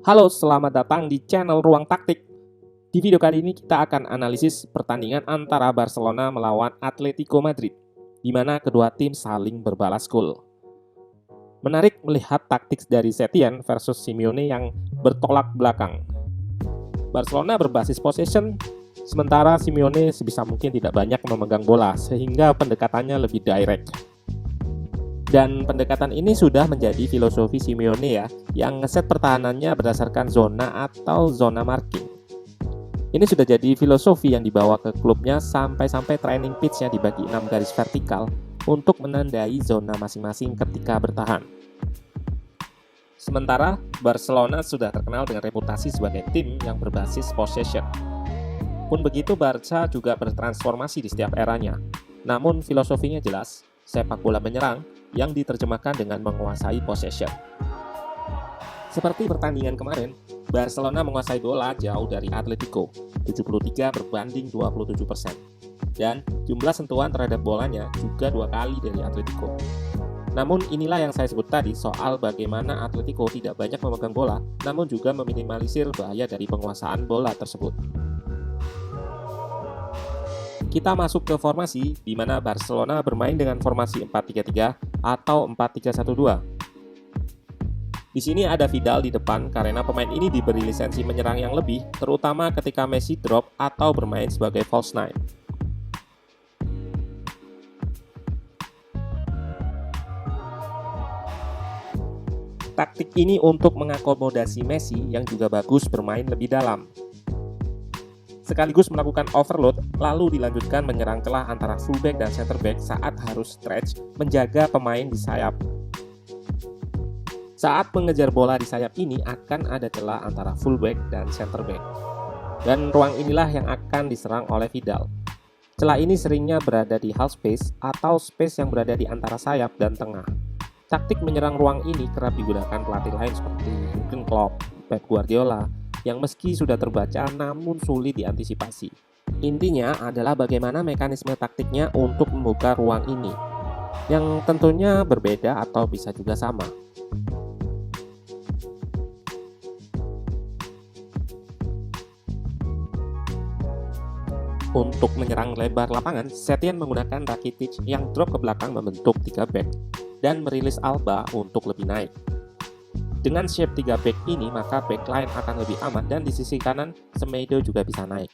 Halo, selamat datang di channel Ruang Taktik. Di video kali ini kita akan analisis pertandingan antara Barcelona melawan Atletico Madrid, di mana kedua tim saling berbalas gol. Menarik melihat taktik dari Setien versus Simeone yang bertolak belakang. Barcelona berbasis possession, sementara Simeone sebisa mungkin tidak banyak memegang bola, sehingga pendekatannya lebih direct. Dan pendekatan ini sudah menjadi filosofi Simeone ya, yang ngeset pertahanannya berdasarkan zona atau zona marking. Ini sudah jadi filosofi yang dibawa ke klubnya sampai-sampai training pitch-nya dibagi 6 garis vertikal untuk menandai zona masing-masing ketika bertahan. Sementara Barcelona sudah terkenal dengan reputasi sebagai tim yang berbasis possession. Pun begitu, Barca juga bertransformasi di setiap eranya. Namun filosofinya jelas, sepak bola menyerang yang diterjemahkan dengan menguasai possession. Seperti pertandingan kemarin, Barcelona menguasai bola jauh dari Atletico, 73 berbanding 27%. Dan jumlah sentuhan terhadap bolanya juga 2 kali dari Atletico. Namun inilah yang saya sebut tadi soal bagaimana Atletico tidak banyak memegang bola, namun juga meminimalisir bahaya dari penguasaan bola tersebut. Kita masuk ke formasi di mana Barcelona bermain dengan formasi 4-3-3 atau 4-3-1-2. Di sini ada Vidal di depan karena pemain ini diberi lisensi menyerang yang lebih, terutama ketika Messi drop atau bermain sebagai false nine. Taktik ini untuk mengakomodasi Messi yang juga bagus bermain lebih dalam, sekaligus melakukan overload, lalu dilanjutkan menyerang celah antara fullback dan center back saat harus stretch menjaga pemain di sayap. Saat mengejar bola di sayap ini akan ada celah antara fullback dan center back. Dan ruang inilah yang akan diserang oleh Vidal. Celah ini seringnya berada di half space atau space yang berada di antara sayap dan tengah. Taktik menyerang ruang ini kerap digunakan pelatih lain seperti Jurgen Klopp, Pep Guardiola, yang meski sudah terbaca namun sulit diantisipasi. Intinya adalah bagaimana mekanisme taktiknya untuk membuka ruang ini, yang tentunya berbeda atau bisa juga sama. Untuk menyerang lebar lapangan, Setien menggunakan Rakitic yang drop ke belakang membentuk 3 back dan merilis Alba untuk lebih naik. Dengan shape 3 back ini, maka backline akan lebih aman dan di sisi kanan, Semedo juga bisa naik.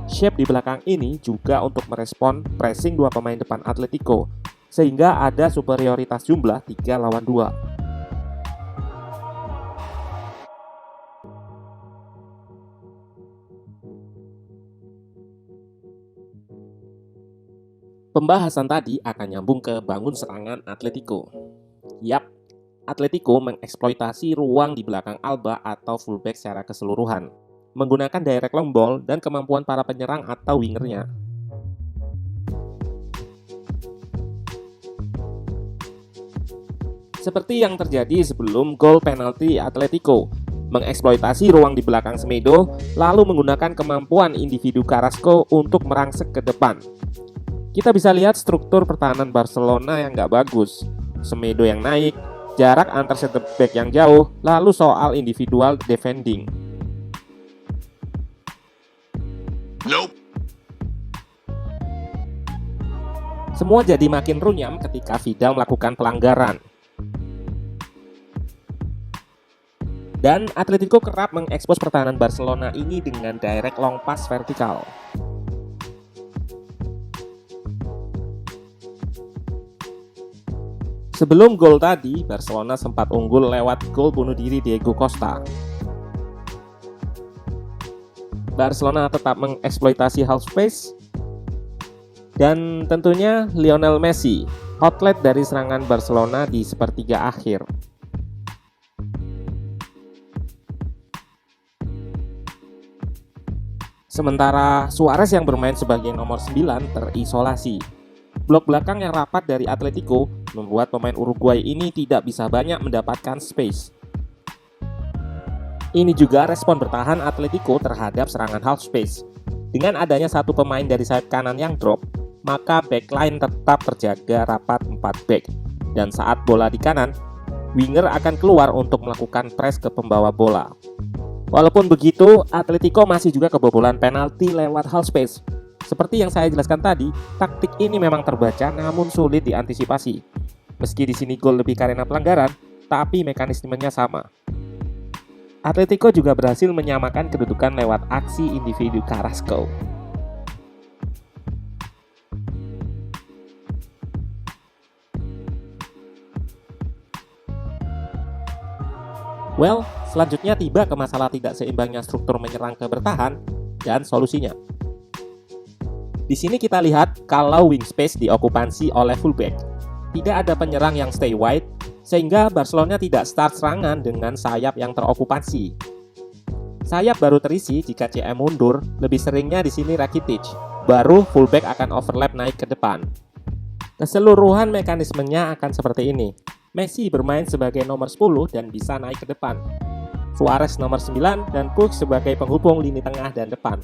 Shape di belakang ini juga untuk merespon pressing 2 pemain depan Atletico, sehingga ada superioritas jumlah 3 lawan 2. Pembahasan tadi akan nyambung ke bangun serangan Atletico. Yap, Atletico mengeksploitasi ruang di belakang Alba atau fullback secara keseluruhan, menggunakan direct long ball dan kemampuan para penyerang atau wingernya. Seperti yang terjadi sebelum gol penalti Atletico, mengeksploitasi ruang di belakang Semedo, lalu menggunakan kemampuan individu Carrasco untuk merangsek ke depan. Kita bisa lihat struktur pertahanan Barcelona yang nggak bagus. Semedo yang naik, jarak antar center back yang jauh, lalu soal individual defending. Nope. Semua jadi makin runyam ketika Vidal melakukan pelanggaran. Dan Atletico kerap mengekspos pertahanan Barcelona ini dengan direct long pass vertikal. Sebelum gol tadi, Barcelona sempat unggul lewat gol bunuh diri Diego Costa. Barcelona tetap mengeksploitasi half space, dan tentunya Lionel Messi, outlet dari serangan Barcelona di sepertiga akhir. Sementara Suarez yang bermain sebagai nomor 9 terisolasi. Blok belakang yang rapat dari Atletico membuat pemain Uruguay ini tidak bisa banyak mendapatkan space. Ini juga respon bertahan Atletico terhadap serangan half space. Dengan adanya satu pemain dari sayap kanan yang drop, maka backline tetap terjaga rapat 4 back. Dan saat bola di kanan, winger akan keluar untuk melakukan press ke pembawa bola. Walaupun begitu, Atletico masih juga kebobolan penalti lewat half space. Seperti yang saya jelaskan tadi, taktik ini memang terbaca namun sulit diantisipasi. Meski di sini gol lebih karena pelanggaran, tapi mekanismenya sama. Atletico juga berhasil menyamakan kedudukan lewat aksi individu Carrasco. Well, selanjutnya tiba ke masalah tidak seimbangnya struktur menyerang ke bertahan dan solusinya. Di sini kita lihat kalau wing space diokupansi oleh fullback. Tidak ada penyerang yang stay wide, sehingga Barcelona tidak start serangan dengan sayap yang terokupansi. Sayap baru terisi jika CM mundur, lebih seringnya di sini Rakitic. Baru fullback akan overlap naik ke depan. Keseluruhan mekanismenya akan seperti ini. Messi bermain sebagai nomor 10 dan bisa naik ke depan. Suarez nomor 9 dan Cook sebagai penghubung lini tengah dan depan.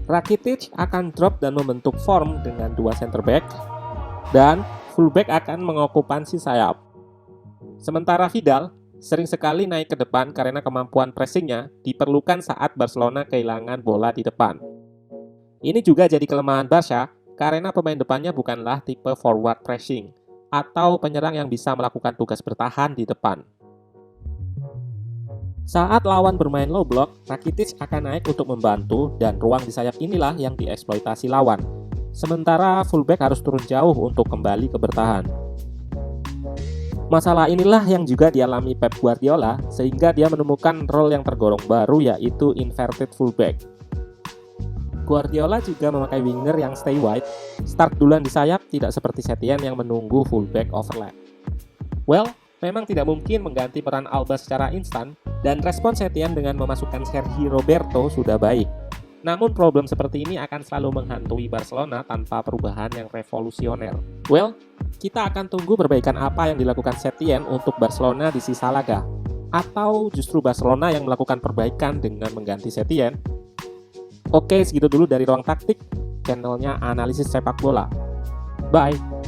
Rakitic akan drop dan membentuk form dengan 2 center back, dan fullback akan mengokupansi sayap. Sementara Vidal sering sekali naik ke depan karena kemampuan pressingnya diperlukan saat Barcelona kehilangan bola di depan. Ini juga jadi kelemahan Barca karena pemain depannya bukanlah tipe forward pressing atau penyerang yang bisa melakukan tugas bertahan di depan. Saat lawan bermain low block, Rakitic akan naik untuk membantu dan ruang di sayap inilah yang dieksploitasi lawan. Sementara fullback harus turun jauh untuk kembali ke bertahan. Masalah inilah yang juga dialami Pep Guardiola sehingga dia menemukan role yang tergolong baru yaitu inverted fullback. Guardiola juga memakai winger yang stay wide, start duluan di sayap tidak seperti Setien yang menunggu fullback overlap. Well, memang tidak mungkin mengganti peran Alba secara instan, dan respon Setien dengan memasukkan Sergi Roberto sudah baik. Namun problem seperti ini akan selalu menghantui Barcelona tanpa perubahan yang revolusioner. Well, kita akan tunggu perbaikan apa yang dilakukan Setien untuk Barcelona di sisa laga. Atau justru Barcelona yang melakukan perbaikan dengan mengganti Setien. Oke, segitu dulu dari Ruang Taktik, channelnya analisis sepak bola. Bye!